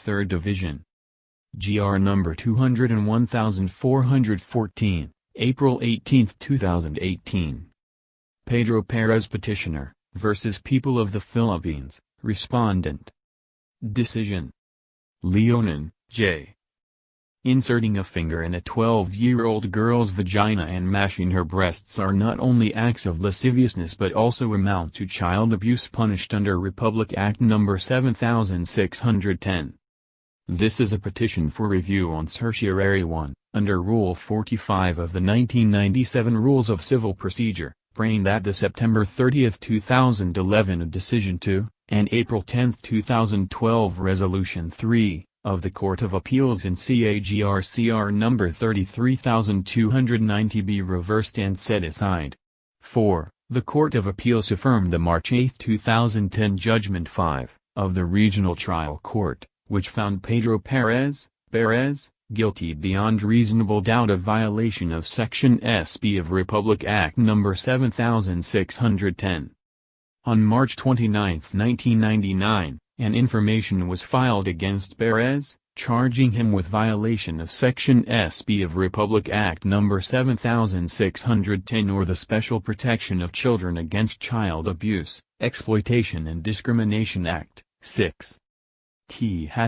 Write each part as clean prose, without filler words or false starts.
3rd Division. GR number 201414, April 18, 2018. Pedro Perez Petitioner, versus People of the Philippines, Respondent. Decision. Leonen, J. Inserting a finger in a 12-year-old girl's vagina and mashing her breasts are not only acts of lasciviousness but also amount to child abuse punished under Republic Act No. 7610. This is a petition for review on Certiorari 1, under Rule 45 of the 1997 Rules of Civil Procedure, framed at the September 30, 2011 Decision 2, and April 10, 2012 Resolution 3, of the Court of Appeals in CAGR number 33290 be reversed and set aside. 4. The Court of Appeals affirmed the March 8, 2010 Judgment 5, of the Regional Trial Court, which found Pedro Perez guilty beyond reasonable doubt of violation of Section SB of Republic Act No. 7610. On March 29, 1999, an information was filed against Perez, charging him with violation of Section SB of Republic Act No. 7610 or the Special Protection of Children Against Child Abuse, Exploitation and Discrimination Act, 6.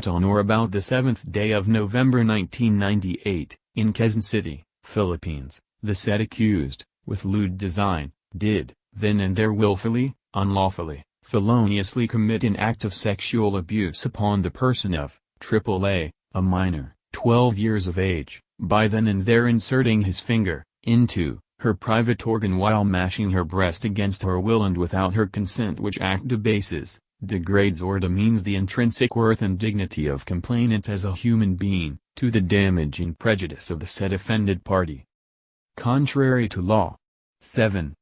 On or about the 7th day of November 1998, in Quezon City, Philippines, the said accused, with lewd design, did, then and there willfully, unlawfully, feloniously commit an act of sexual abuse upon the person of, AAA, a minor, 12 years of age, by then and there inserting his finger, into, her private organ while mashing her breast against her will and without her consent, which act debases, degrades or demeans the intrinsic worth and dignity of complainant as a human being, to the damage and prejudice of the said offended party. Contrary to law. 7.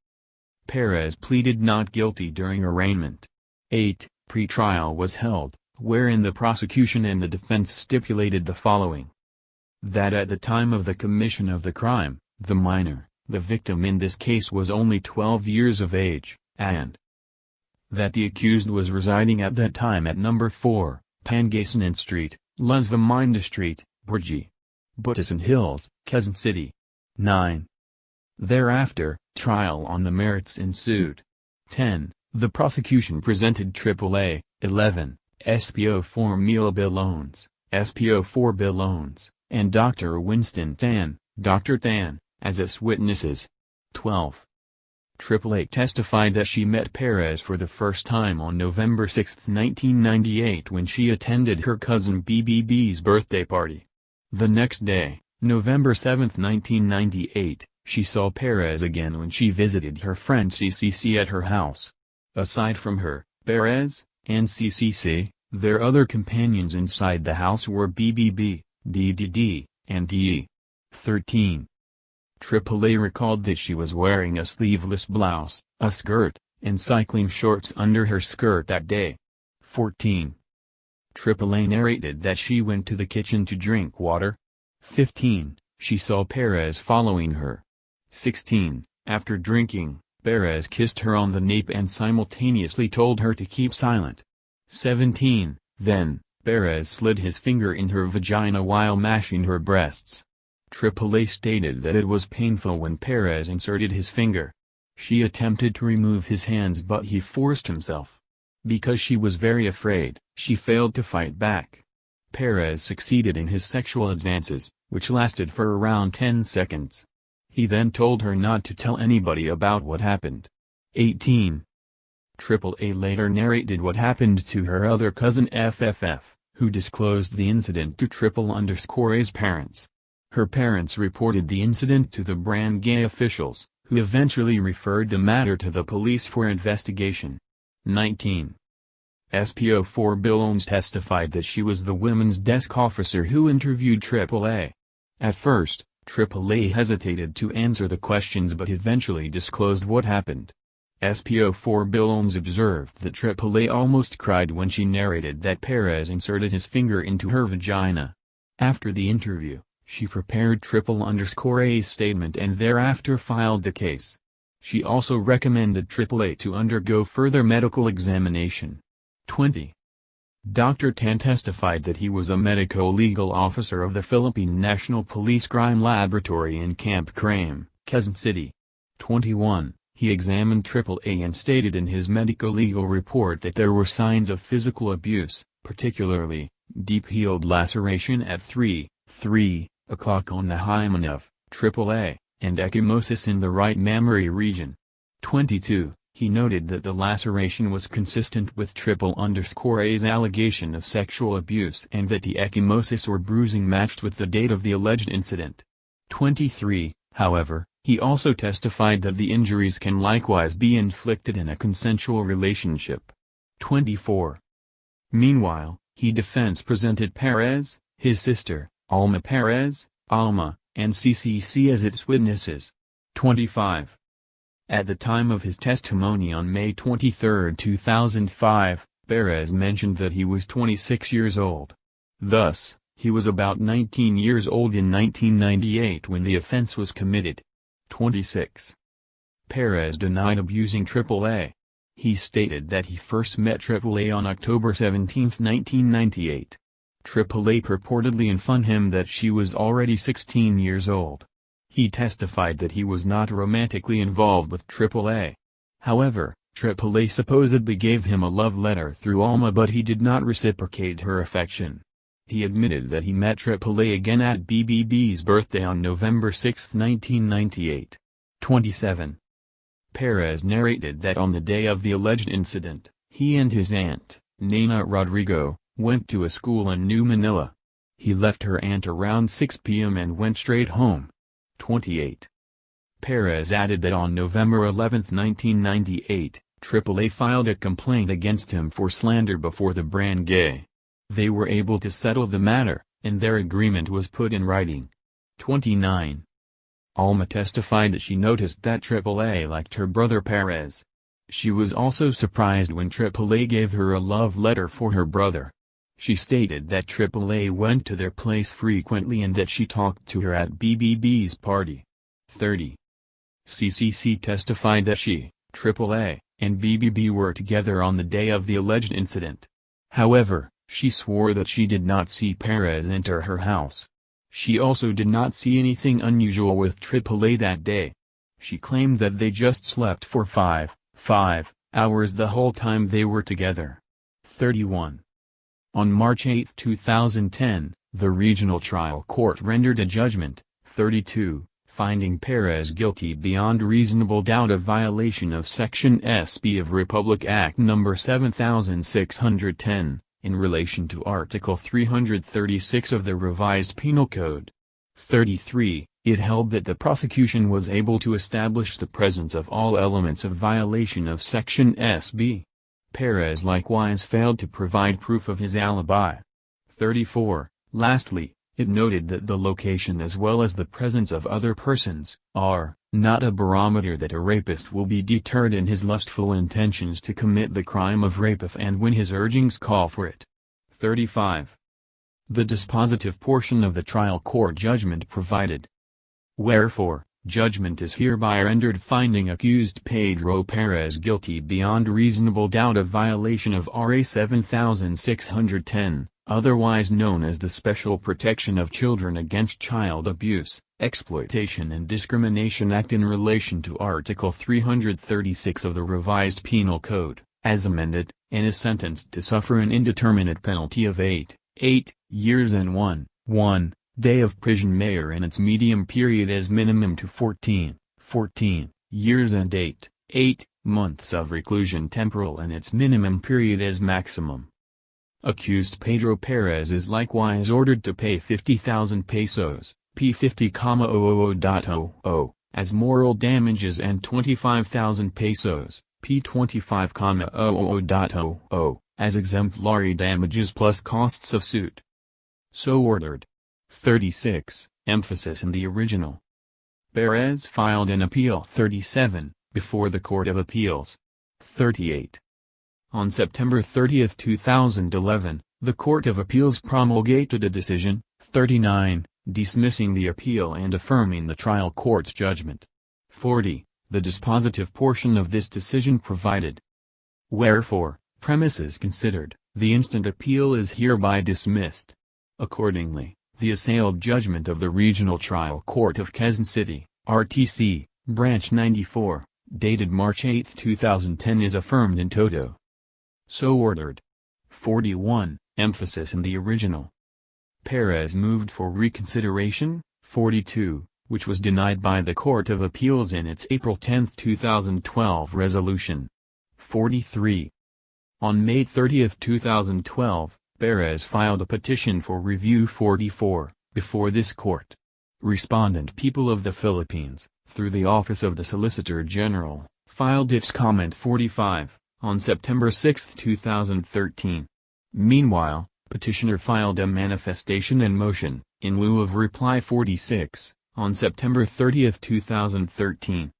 Perez pleaded not guilty during arraignment. 8. Pre-trial was held, wherein the prosecution and the defense stipulated the following. That at the time of the commission of the crime, the minor, the victim in this case was only 12 years of age, and that the accused was residing at that time at No. 4, Pangasinan Street, Las Vaminda Street, Burji, Butasan Hills, Quezon City. 9. Thereafter, trial on the merits ensued. 10. The prosecution presented AAA, 11, SPO 4 Mila Belones, SPO 4 Belones, and Dr. Winston Tan, Dr. Tan, as its witnesses. 12. AAA testified that she met Perez for the first time on November 6, 1998 when she attended her cousin BBB's birthday party. The next day, November 7, 1998, she saw Perez again when she visited her friend CCC at her house. Aside from her, Perez, and CCC, their other companions inside the house were BBB, DDD, and DE. 13. AAA recalled that she was wearing a sleeveless blouse, a skirt, and cycling shorts under her skirt that day. 14. AAA narrated that she went to the kitchen to drink water. 15. She saw Perez following her. 16. After drinking, Perez kissed her on the nape and simultaneously told her to keep silent. 17. Then, Perez slid his finger in her vagina while mashing her breasts. AAA stated that it was painful when Perez inserted his finger. She attempted to remove his hands but he forced himself. Because she was very afraid, she failed to fight back. Perez succeeded in his sexual advances, which lasted for around 10 seconds. He then told her not to tell anybody about what happened. 18. AAA later narrated what happened to her other cousin FFF, who disclosed the incident to A's parents. Her parents reported the incident to the barangay officials, who eventually referred the matter to the police for investigation. 19. SPO 4 Belones testified that she was the women's desk officer who interviewed AAA. At first, AAA hesitated to answer the questions but eventually disclosed what happened. SPO 4 Belones observed that AAA almost cried when she narrated that Perez inserted his finger into her vagina. After the interview, she prepared A's statement and thereafter filed the case. She also recommended AAA to undergo further medical examination. 20. Dr. Tan testified that he was a medico-legal officer of the Philippine National Police Crime Laboratory in Camp Crame, Quezon City. 21. He examined AAA and stated in his medico-legal report that there were signs of physical abuse, particularly, deep-healed laceration at 3 o'clock on the hymen of AAA, and ecchymosis in the right mammary region. 22. He noted that the laceration was consistent with AAA's allegation of sexual abuse and that the ecchymosis or bruising matched with the date of the alleged incident. 23. However, he also testified that the injuries can likewise be inflicted in a consensual relationship. 24. Meanwhile, defense presented Perez, his sister, Alma Perez, Alma, and CCC as its witnesses. 25. At the time of his testimony on May 23, 2005, Perez mentioned that he was 26 years old. Thus, he was about 19 years old in 1998 when the offense was committed. 26. Perez denied abusing AAA. He stated that he first met AAA on October 17, 1998. AAA purportedly informed him that she was already 16 years old. He testified that he was not romantically involved with AAA. However, AAA supposedly gave him a love letter through Alma, but he did not reciprocate her affection. He admitted that he met AAA again at BBB's birthday on November 6, 1998. 27. Perez narrated that on the day of the alleged incident, he and his aunt, Nana Rodrigo, went to a school in New Manila. He left her aunt around 6 p.m. and went straight home. 28. Perez added that on November 11, 1998, AAA filed a complaint against him for slander before the barangay. They were able to settle the matter, and their agreement was put in writing. 29. Alma testified that she noticed that AAA liked her brother Perez. She was also surprised when AAA gave her a love letter for her brother. She stated that AAA went to their place frequently and that she talked to her at BBB's party. 30. CCC testified that she, AAA, and BBB were together on the day of the alleged incident. However, she swore that she did not see Perez enter her house. She also did not see anything unusual with AAA that day. She claimed that they just slept for 5 hours the whole time they were together. 31. On March 8, 2010, the Regional Trial Court rendered a judgment, 32, finding Perez guilty beyond reasonable doubt of violation of Section SB of Republic Act No. 7610, in relation to Article 336 of the Revised Penal Code. 33. It held that the prosecution was able to establish the presence of all elements of violation of Section SB. Perez likewise failed to provide proof of his alibi. 34. Lastly, it noted that the location as well as the presence of other persons are not a barometer that a rapist will be deterred in his lustful intentions to commit the crime of rape if and when his urgings call for it. 35. The dispositive portion of the trial court judgment provided. Wherefore, judgment is hereby rendered finding accused Pedro Perez guilty beyond reasonable doubt of violation of RA 7610, otherwise known as the Special Protection of Children Against Child Abuse, Exploitation and Discrimination Act in relation to Article 336 of the Revised Penal Code, as amended, and is sentenced to suffer an indeterminate penalty of 8 years and 1 day of prison mayor in its medium period as minimum to 14 years and 8 months of reclusion temporal in its minimum period as maximum. Accused Pedro Perez is likewise ordered to pay 50,000 pesos, P50,000.00, as moral damages and 25,000 pesos, P25,000.00, as exemplary damages plus costs of suit. So ordered. 36. Emphasis in the original. Perez filed an appeal 37, before the Court of Appeals. 38. On September 30, 2011, the Court of Appeals promulgated a decision, 39, dismissing the appeal and affirming the trial court's judgment. 40. The dispositive portion of this decision provided. Wherefore, premises considered, The instant appeal is hereby dismissed. Accordingly, the assailed judgment of the Regional Trial Court of Quezon City, RTC, Branch 94, dated March 8, 2010 is affirmed in toto. So ordered. 41. Emphasis in the original. Perez moved for reconsideration, 42, which was denied by the Court of Appeals in its April 10, 2012 resolution. 43. On May 30, 2012, Perez filed a petition for review 44, before this court. Respondent People of the Philippines, through the Office of the Solicitor General, filed its comment 45, on September 6, 2013. Meanwhile, petitioner filed a manifestation in motion, in lieu of reply 46, on September 30, 2013.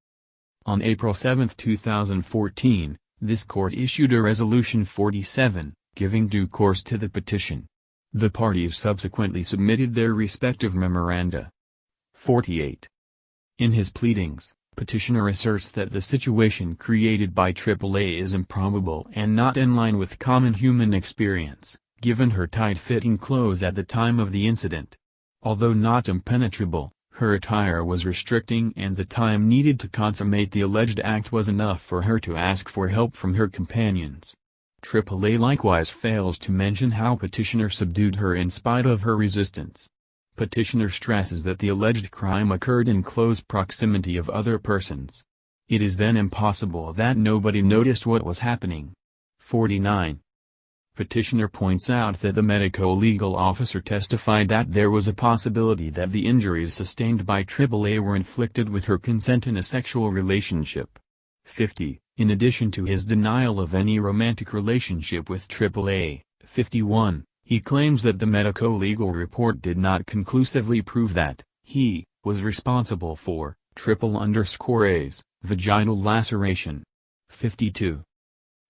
On April 7, 2014, this court issued a resolution 47, giving due course to the petition. The parties subsequently submitted their respective memoranda. 48. In his pleadings, petitioner asserts that the situation created by AAA is improbable and not in line with common human experience, given her tight-fitting clothes at the time of the incident. Although not impenetrable, her attire was restricting and the time needed to consummate the alleged act was enough for her to ask for help from her companions. AAA likewise fails to mention how petitioner subdued her in spite of her resistance. Petitioner stresses that the alleged crime occurred in close proximity of other persons. It is then impossible that nobody noticed what was happening. 49. Petitioner points out that the medico-legal officer testified that there was a possibility that the injuries sustained by AAA were inflicted with her consent in a sexual relationship. 50. In addition to his denial of any romantic relationship with AAA, 51, he claims that the medico-legal report did not conclusively prove that he was responsible for A's vaginal laceration. 52.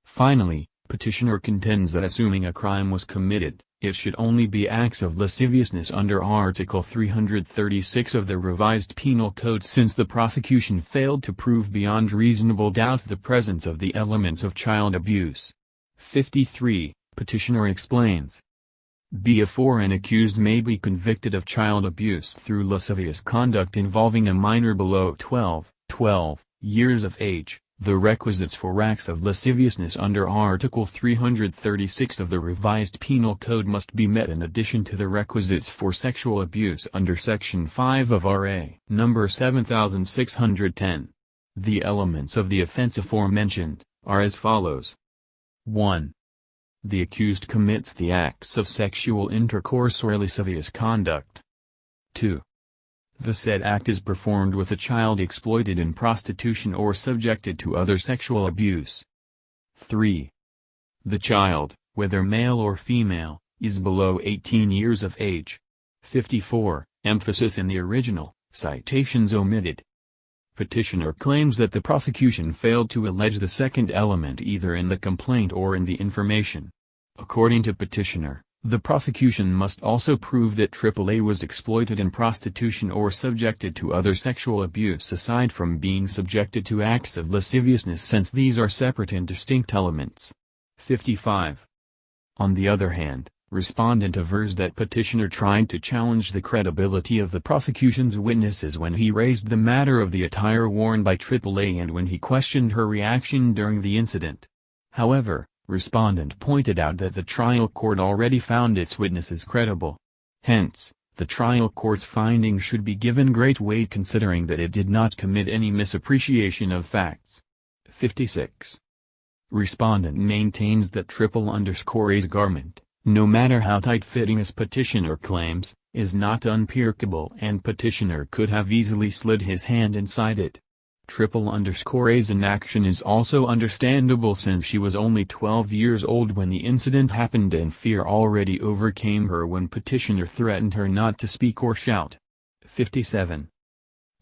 Finally, petitioner contends that assuming a crime was committed, it should only be acts of lasciviousness under Article 336 of the Revised Penal Code since the prosecution failed to prove beyond reasonable doubt the presence of the elements of child abuse. 53. Petitioner explains. Before an accused may be convicted of child abuse through lascivious conduct involving a minor below 12 years of age, the requisites for acts of lasciviousness under Article 336 of the Revised Penal Code must be met in addition to the requisites for sexual abuse under Section 5 of R.A. No. 7610. The elements of the offense aforementioned are as follows. 1. The accused commits the acts of sexual intercourse or lascivious conduct. 2. The said act is performed with a child exploited in prostitution or subjected to other sexual abuse. 3. The child, whether male or female, is below 18 years of age. 54. Emphasis in the original, citations omitted. Petitioner claims that the prosecution failed to allege the second element either in the complaint or in the information. According to petitioner, the prosecution must also prove that AAA was exploited in prostitution or subjected to other sexual abuse aside from being subjected to acts of lasciviousness since these are separate and distinct elements. 55. On the other hand, respondent avers that petitioner tried to challenge the credibility of the prosecution's witnesses when he raised the matter of the attire worn by AAA and when he questioned her reaction during the incident. However, respondent pointed out that the trial court already found its witnesses credible. Hence, the trial court's findings should be given great weight considering that it did not commit any misappreciation of facts. 56. Respondent maintains that A's garment, no matter how tight-fitting as petitioner claims, is not unpierceable and petitioner could have easily slid his hand inside it. A's inaction is also understandable since she was only 12 years old when the incident happened and fear already overcame her when petitioner threatened her not to speak or shout. 57.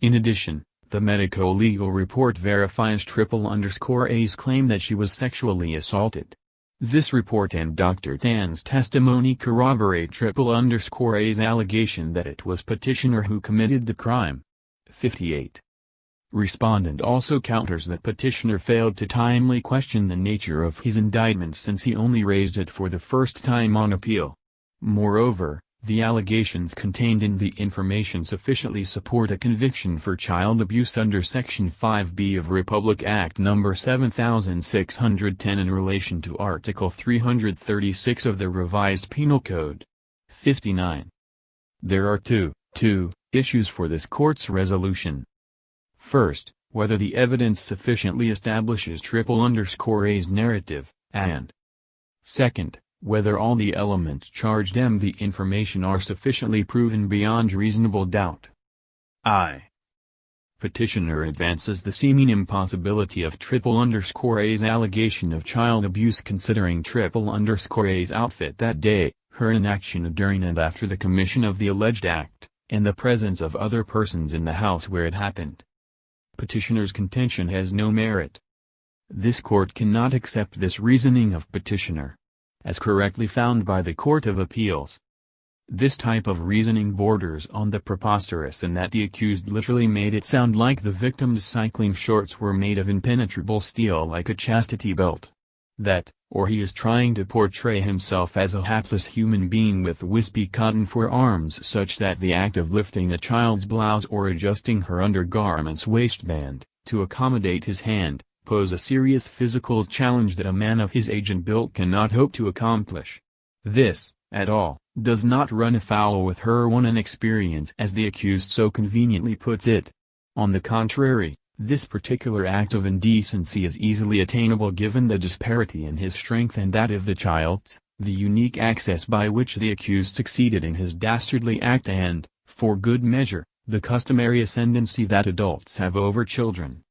In addition, the medico-legal report verifies A's claim that she was sexually assaulted. This report and Dr. Tan's testimony corroborate A's allegation that it was petitioner who committed the crime. 58. Respondent also counters that petitioner failed to timely question the nature of his indictment since he only raised it for the first time on appeal. Moreover, the allegations contained in the information sufficiently support a conviction for child abuse under Section 5B of Republic Act No. 7610 in relation to Article 336 of the Revised Penal Code. 59. There are two issues for this court's resolution. First, whether the evidence sufficiently establishes A's narrative, and second, whether all the elements charged in the information are sufficiently proven beyond reasonable doubt. Petitioner advances the seeming impossibility of A's allegation of child abuse considering A's outfit that day, her inaction during and after the commission of the alleged act, and the presence of other persons in the house where it happened. Petitioner's contention has no merit. This court cannot accept this reasoning of petitioner, as correctly found by the Court of Appeals. This type of reasoning borders on the preposterous in that the accused literally made it sound like the victim's cycling shorts were made of impenetrable steel like a chastity belt. Or he is trying to portray himself as a hapless human being with wispy cotton forearms such that the act of lifting a child's blouse or adjusting her undergarment's waistband, to accommodate his hand, pose a serious physical challenge that a man of his age and build cannot hope to accomplish. This, at all, does not run afoul with her one experience as the accused so conveniently puts it. On the contrary, this particular act of indecency is easily attainable given the disparity in his strength and that of the child's, the unique access by which the accused succeeded in his dastardly act and, for good measure, the customary ascendancy that adults have over children.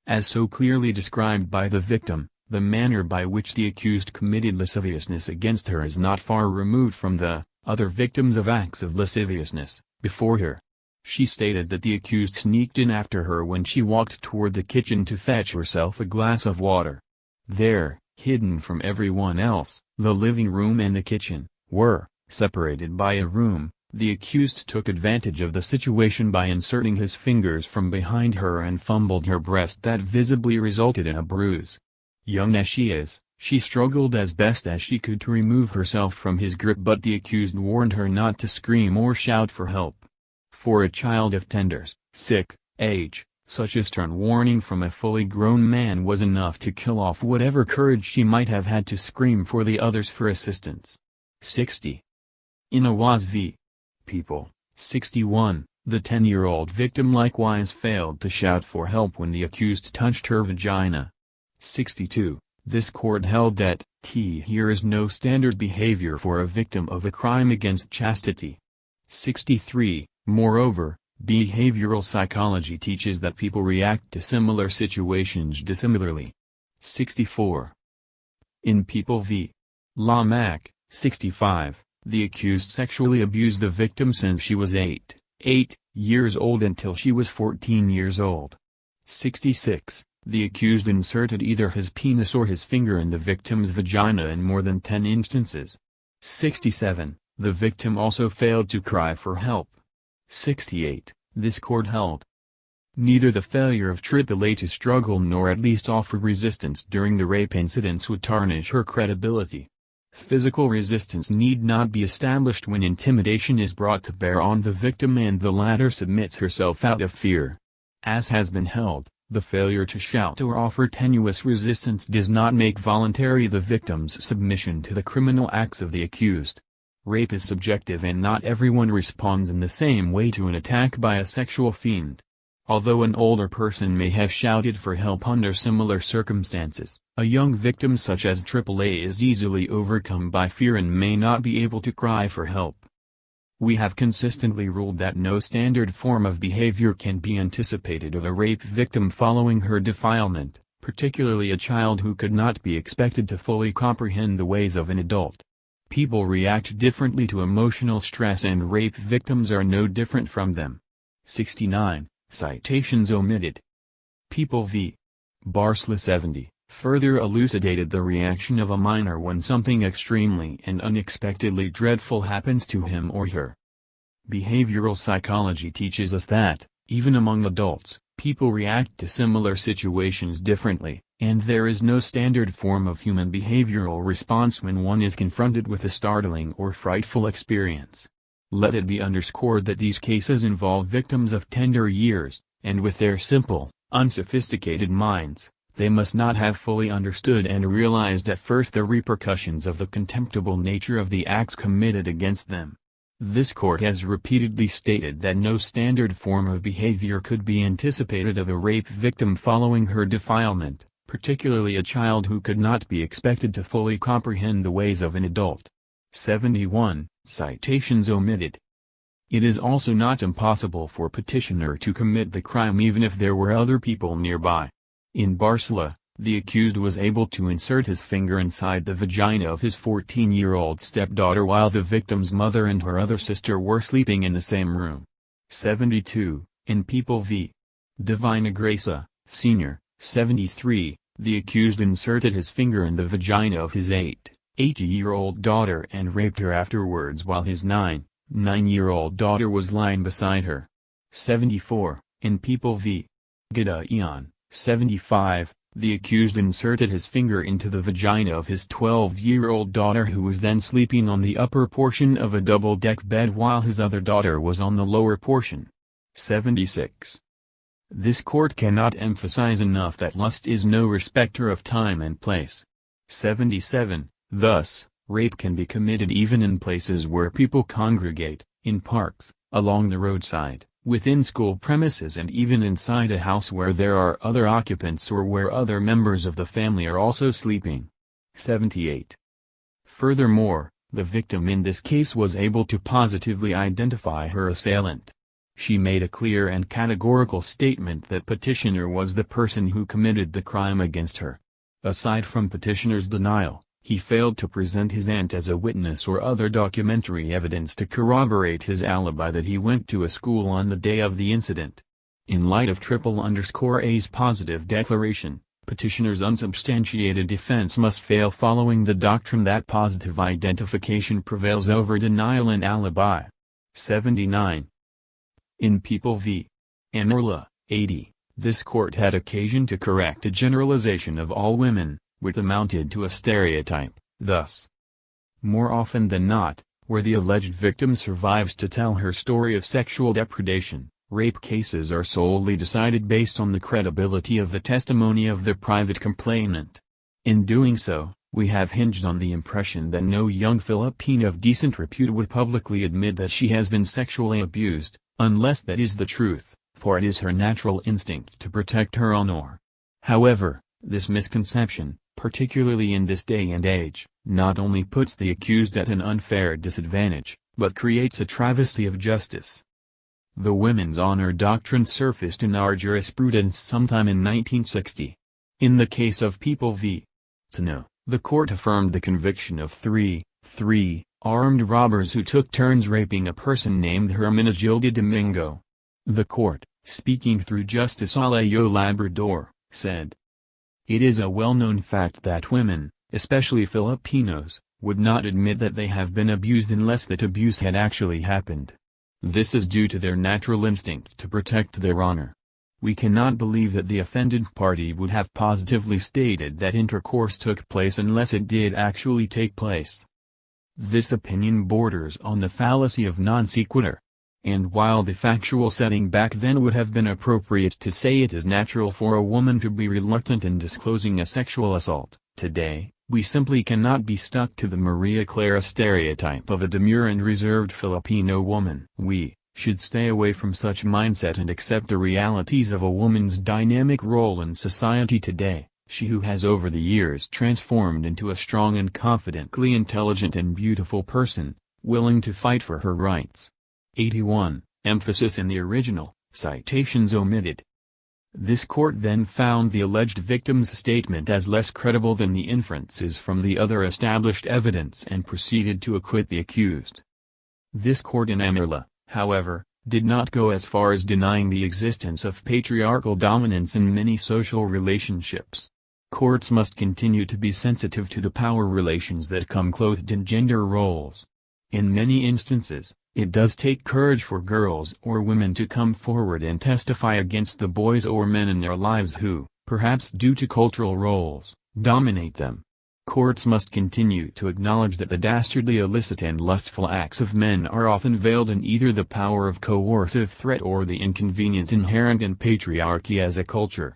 As so clearly described by the victim, the manner by which the accused committed lasciviousness against her is not far removed from the other victims of acts of lasciviousness before her. She stated that the accused sneaked in after her when she walked toward the kitchen to fetch herself a glass of water. There, hidden from everyone else, the living room and the kitchen were separated by a room. The accused took advantage of the situation by inserting his fingers from behind her and fumbled her breast that visibly resulted in a bruise. Young as she is, she struggled as best as she could to remove herself from his grip, but the accused warned her not to scream or shout for help. For a child of tender, sick age, such a stern warning from a fully grown man was enough to kill off whatever courage she might have had to scream for the others for assistance. 60. In Awaz v. People, 61, the 10-year-old victim likewise failed to shout for help when the accused touched her vagina. 62. This court held that here is no standard behavior for a victim of a crime against chastity. 63. Moreover, behavioral psychology teaches that people react to similar situations dissimilarly. 64. In People v. Lamak, 65, the accused sexually abused the victim since she was 8 years old until she was 14 years old. 66. The accused inserted either his penis or his finger in the victim's vagina in more than 10 instances. 67. The victim also failed to cry for help. 68. This court held neither the failure of AAA to struggle nor at least offer resistance during the rape incidents would tarnish her credibility. Physical resistance need not be established when intimidation is brought to bear on the victim and the latter submits herself out of fear. As has been held, the failure to shout or offer tenuous resistance does not make voluntary the victim's submission to the criminal acts of the accused. Rape is subjective and not everyone responds in the same way to an attack by a sexual fiend. Although an older person may have shouted for help under similar circumstances, a young victim such as AAA is easily overcome by fear and may not be able to cry for help. We have consistently ruled that no standard form of behavior can be anticipated of a rape victim following her defilement, particularly a child who could not be expected to fully comprehend the ways of an adult. People react differently to emotional stress and rape victims are no different from them. 69. Citations omitted. People v. Barsla 70, further elucidated the reaction of a minor when something extremely and unexpectedly dreadful happens to him or her. Behavioral psychology teaches us that, Even among adults, people react to similar situations differently, and there is no standard form of human behavioral response when one is confronted with a startling or frightful experience. Let it be underscored that these cases involve victims of tender years, and with their simple, unsophisticated minds, they must not have fully understood and realized at first the repercussions of the contemptible nature of the acts committed against them. This court has repeatedly stated that no standard form of behavior could be anticipated of a rape victim following her defilement, particularly a child who could not be expected to fully comprehend the ways of an adult. 71. Citations omitted. It is also not impossible for petitioner to commit the crime even if there were other people nearby. In Barcelona, the accused was able to insert his finger inside the vagina of his 14-year-old stepdaughter while the victim's mother and her other sister were sleeping in the same room. 72. In People v. Divina Gracia, Sr., 73, the accused inserted his finger in the vagina of his 8-year-old daughter and raped her afterwards while his 9-year-old daughter was lying beside her. 74. In People v. Gideon, 75, the accused inserted his finger into the vagina of his 12-year-old daughter who was then sleeping on the upper portion of a double-deck bed while his other daughter was on the lower portion. 76. This court cannot emphasize enough that lust is no respecter of time and place. 77. Thus, rape can be committed even in places where people congregate, in parks, along the roadside, within school premises and even inside a house where there are other occupants or where other members of the family are also sleeping. 78. Furthermore, the victim in this case was able to positively identify her assailant. She made a clear and categorical statement that petitioner was the person who committed the crime against her. Aside from petitioner's denial, he failed to present his aunt as a witness or other documentary evidence to corroborate his alibi that he went to a school on the day of the incident. In light of A's positive declaration, petitioner's unsubstantiated defense must fail following the doctrine that positive identification prevails over denial and alibi. 79. In People v. Anorla, 80, this court had occasion to correct a generalization of all women, which amounted to a stereotype. Thus, more often than not, where the alleged victim survives to tell her story of sexual depredation, rape cases are solely decided based on the credibility of the testimony of the private complainant. In doing so, we have hinged on the impression that no young Filipina of decent repute would publicly admit that she has been sexually abused, unless that is the truth, for it is her natural instinct to protect her honor. However, this misconception, particularly in this day and age, not only puts the accused at an unfair disadvantage, but creates a travesty of justice. The women's honor doctrine surfaced in our jurisprudence sometime in 1960. In the case of People v. Tano, the court affirmed the conviction of three armed robbers who took turns raping a person named Hermenegilda Domingo. The court, speaking through Justice Alayo Labrador, said, "It is a well-known fact that women, especially Filipinos, would not admit that they have been abused unless that abuse had actually happened. This is due to their natural instinct to protect their honor. We cannot believe that the offended party would have positively stated that intercourse took place unless it did actually take place." This opinion borders on the fallacy of non sequitur. And while the factual setting back then would have been appropriate to say it is natural for a woman to be reluctant in disclosing a sexual assault, today, we simply cannot be stuck to the Maria Clara stereotype of a demure and reserved Filipino woman. We should stay away from such mindset and accept the realities of a woman's dynamic role in society today, she who has over the years transformed into a strong and confidently intelligent and beautiful person, willing to fight for her rights. 81. Emphasis in the original, citations omitted. This court then found the alleged victim's statement as less credible than the inferences from the other established evidence and proceeded to acquit the accused. This court in Amerla, however, did not go as far as denying the existence of patriarchal dominance in many social relationships. Courts must continue to be sensitive to the power relations that come clothed in gender roles. In many instances, It does take courage for girls or women to come forward and testify against the boys or men in their lives who, perhaps due to cultural roles, dominate them. Courts must continue to acknowledge that the dastardly illicit and lustful acts of men are often veiled in either the power of coercive threat or the inconvenience inherent in patriarchy as a culture.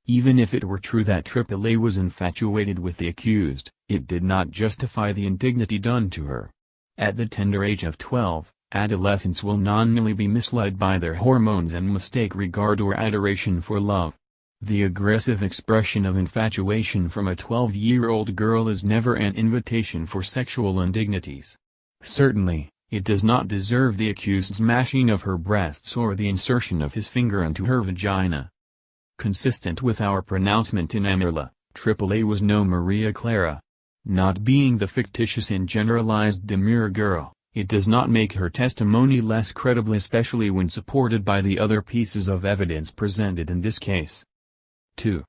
Even if it were true that AAA was infatuated with the accused, it did not justify the indignity done to her. At the tender age of 12, adolescents will nominally be misled by their hormones and mistake regard or adoration for love. The aggressive expression of infatuation from a 12-year-old girl is never an invitation for sexual indignities. Certainly, it does not deserve the accused's mashing of her breasts or the insertion of his finger into her vagina. Consistent with our pronouncement in Amerla, AAA was no Maria Clara. Not being the fictitious and generalized demure girl, it does not make her testimony less credible, especially when supported by the other pieces of evidence presented in this case. 2.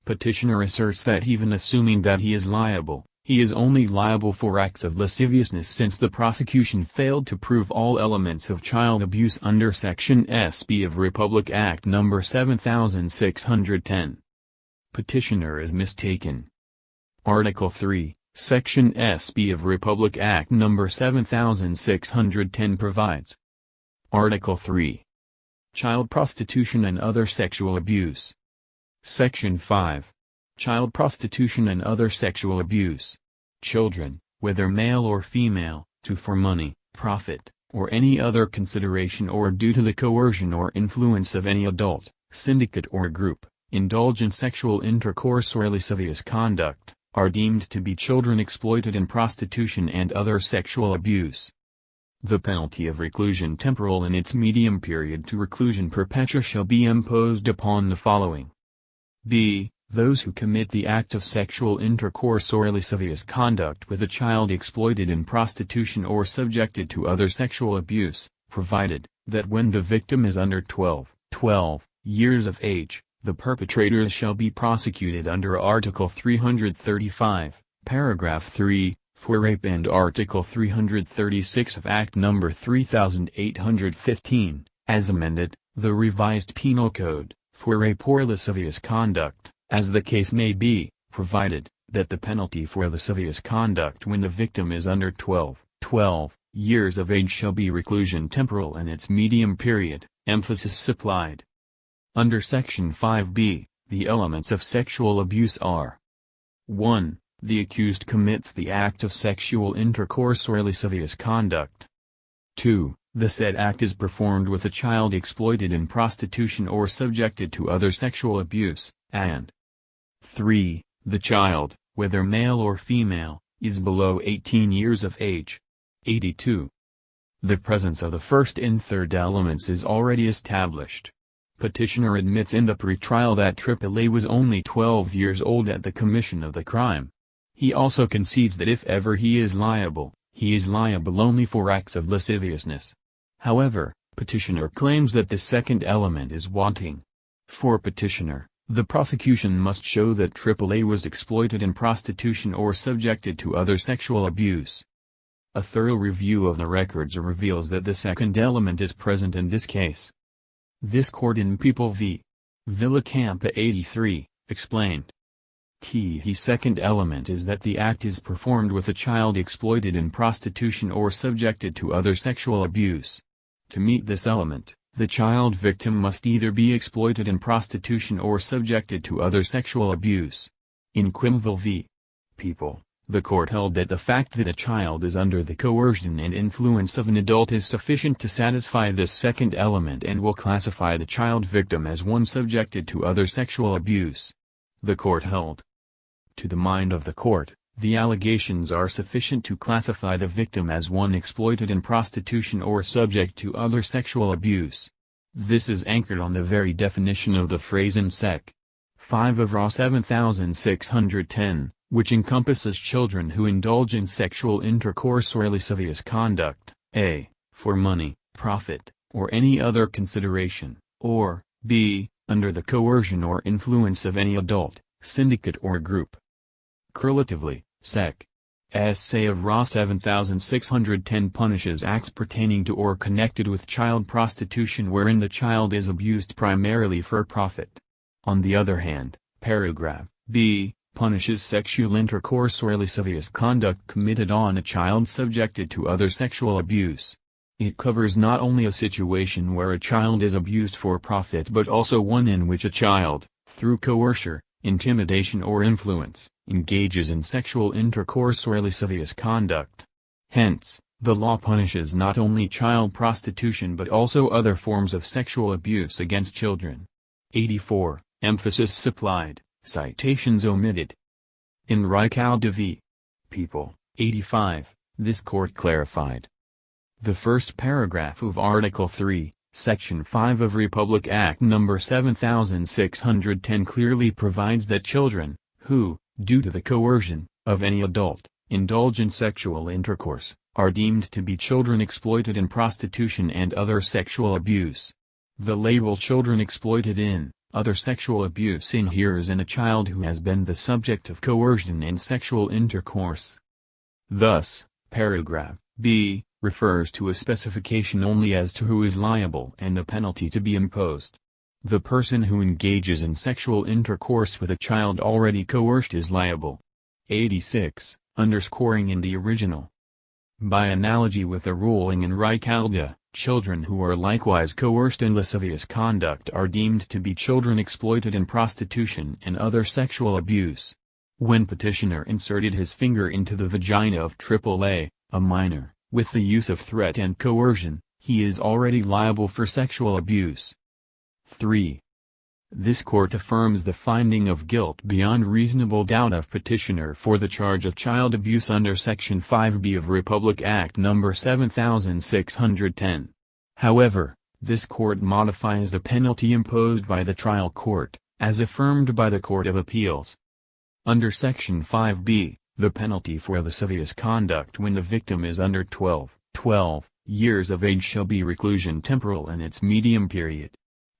Petitioner asserts that even assuming that he is liable, he is only liable for acts of lasciviousness since the prosecution failed to prove all elements of child abuse under Section SB of Republic Act No. 7610. Petitioner is mistaken. Article 3, Section SB of Republic Act No. 7610 provides. Article 3. Child prostitution and other sexual abuse. Section 5. Child prostitution and other sexual abuse. Children, whether male or female, for money, profit, or any other consideration or due to the coercion or influence of any adult, syndicate or group, indulge in sexual intercourse or lascivious conduct, are deemed to be children exploited in prostitution and other sexual abuse. The penalty of reclusion temporal in its medium period to reclusion perpetua shall be imposed upon the following. b. Those who commit the act of sexual intercourse or lascivious conduct with a child exploited in prostitution or subjected to other sexual abuse, provided that when the victim is under 12 years of age, the perpetrators shall be prosecuted under Article 335, Paragraph 3, for rape and Article 336 of Act No. 3815, as amended, the Revised Penal Code, for rape or lascivious conduct, as the case may be, provided that the penalty for lascivious conduct when the victim is under 12 years of age shall be reclusion temporal in its medium period, emphasis supplied. Under Section 5b, the elements of sexual abuse are: 1. The accused commits the act of sexual intercourse or lascivious conduct. 2. The said act is performed with a child exploited in prostitution or subjected to other sexual abuse, and 3. The child, whether male or female, is below 18 years of age. 82. The presence of the first and third elements is already established. Petitioner admits in the pretrial that AAA was only 12 years old at the commission of the crime. He also concedes that if ever he is liable only for acts of lasciviousness. However, petitioner claims that the second element is wanting. For petitioner, the prosecution must show that AAA was exploited in prostitution or subjected to other sexual abuse. A thorough review of the records reveals that the second element is present in this case. This court in People v. Villacampa 83, explained. The second element is that the act is performed with a child exploited in prostitution or subjected to other sexual abuse. To meet this element, the child victim must either be exploited in prostitution or subjected to other sexual abuse. In Quimville v. People, the court held that the fact that a child is under the coercion and influence of an adult is sufficient to satisfy this second element and will classify the child victim as one subjected to other sexual abuse. The court held. To the mind of the court, the allegations are sufficient to classify the victim as one exploited in prostitution or subject to other sexual abuse. This is anchored on the very definition of the phrase in Sec. 5 of RA 7610, which encompasses children who indulge in sexual intercourse or lascivious conduct, a. for money, profit, or any other consideration, or b. under the coercion or influence of any adult, syndicate or group. Correlatively, Sec. Essay of Raw 7610 punishes acts pertaining to or connected with child prostitution wherein the child is abused primarily for profit. On the other hand, paragraph B punishes sexual intercourse or lascivious conduct committed on a child subjected to other sexual abuse. It covers not only a situation where a child is abused for profit but also one in which a child, through coercion, intimidation or influence, engages in sexual intercourse or lascivious conduct. Hence, the law punishes not only child prostitution but also other forms of sexual abuse against children. 84. Emphasis supplied, citations omitted. In Ricalde v. People, 85, this court clarified. The first paragraph of Article 3, Section 5 of Republic Act No. 7610 clearly provides that children, who, due to the coercion, of any adult, indulge in sexual intercourse, are deemed to be children exploited in prostitution and other sexual abuse. The label children exploited in other sexual abuse inheres in a child who has been the subject of coercion and sexual intercourse. Thus, paragraph B refers to a specification only as to who is liable and the penalty to be imposed. The person who engages in sexual intercourse with a child already coerced is liable. 86, underscoring in the original. By analogy with the ruling in Ricalde, children who are likewise coerced in lascivious conduct are deemed to be children exploited in prostitution and other sexual abuse. When petitioner inserted his finger into the vagina of AAA, a minor, with the use of threat and coercion, he is already liable for sexual abuse. 3. This court affirms the finding of guilt beyond reasonable doubt of petitioner for the charge of child abuse under Section 5B of Republic Act No. 7610. However, this court modifies the penalty imposed by the trial court, as affirmed by the Court of Appeals. Under Section 5B, the penalty for lascivious conduct when the victim is under 12 years of age shall be reclusion temporal in its medium period.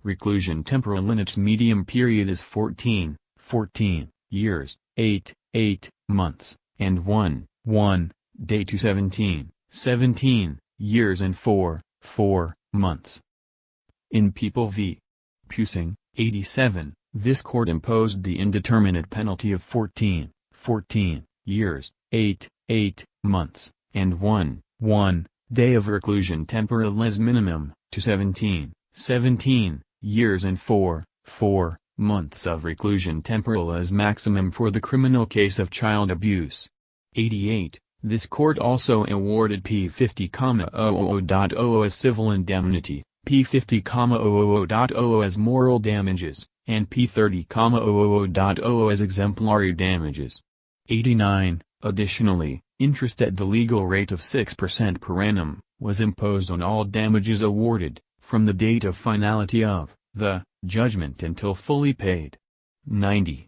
Reclusion temporal in its medium period is 14 years, 8 months, and 1 day to 17 years and 4 months. In People v. Pusing, 87, this court imposed the indeterminate penalty of 14 years, 8 months, and 1 day of reclusion temporal as minimum, to 17 years and 4 months of reclusion temporal as maximum for the criminal case of child abuse. 88. This court also awarded P50,000.00 as civil indemnity, P50,000.00 as moral damages, and P30,000.00 as exemplary damages. 89. Additionally, interest at the legal rate of 6% per annum was imposed on all damages awarded, from the date of finality of the judgment until fully paid. 90.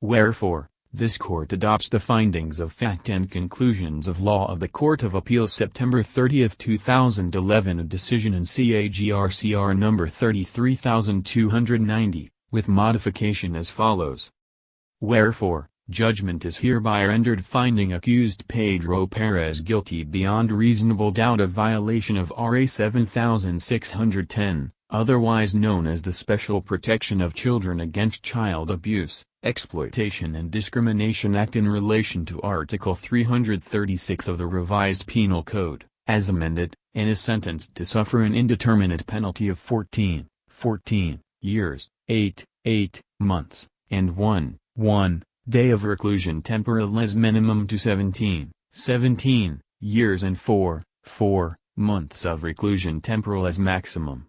Wherefore, this court adopts the findings of fact and conclusions of law of the Court of Appeals September 30, 2011, a decision in CAGRCR number 33290, with modification as follows. Wherefore, judgment is hereby rendered finding accused Pedro Perez guilty beyond reasonable doubt of violation of RA 7610, otherwise known as the Special Protection of Children Against Child Abuse, Exploitation and Discrimination Act in relation to Article 336 of the Revised Penal Code, as amended, and is sentenced to suffer an indeterminate penalty of 14 years, 8 months, and 1 day of reclusion temporal as minimum to 17 years and 4 months of reclusion temporal as maximum.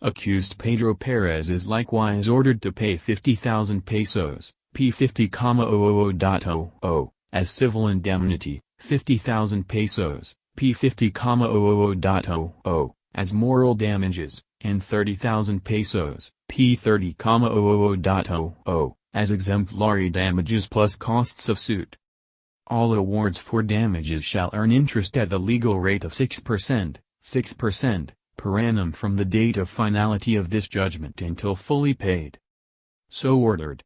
Accused Pedro Perez is likewise ordered to pay 50,000 pesos, P50,000.00, as civil indemnity, 50,000 pesos, P50,000.00, as moral damages, and 30,000 pesos, P30,000.00, as exemplary damages plus costs of suit. All awards for damages shall earn interest at the legal rate of 6% per annum from the date of finality of this judgment until fully paid. So ordered.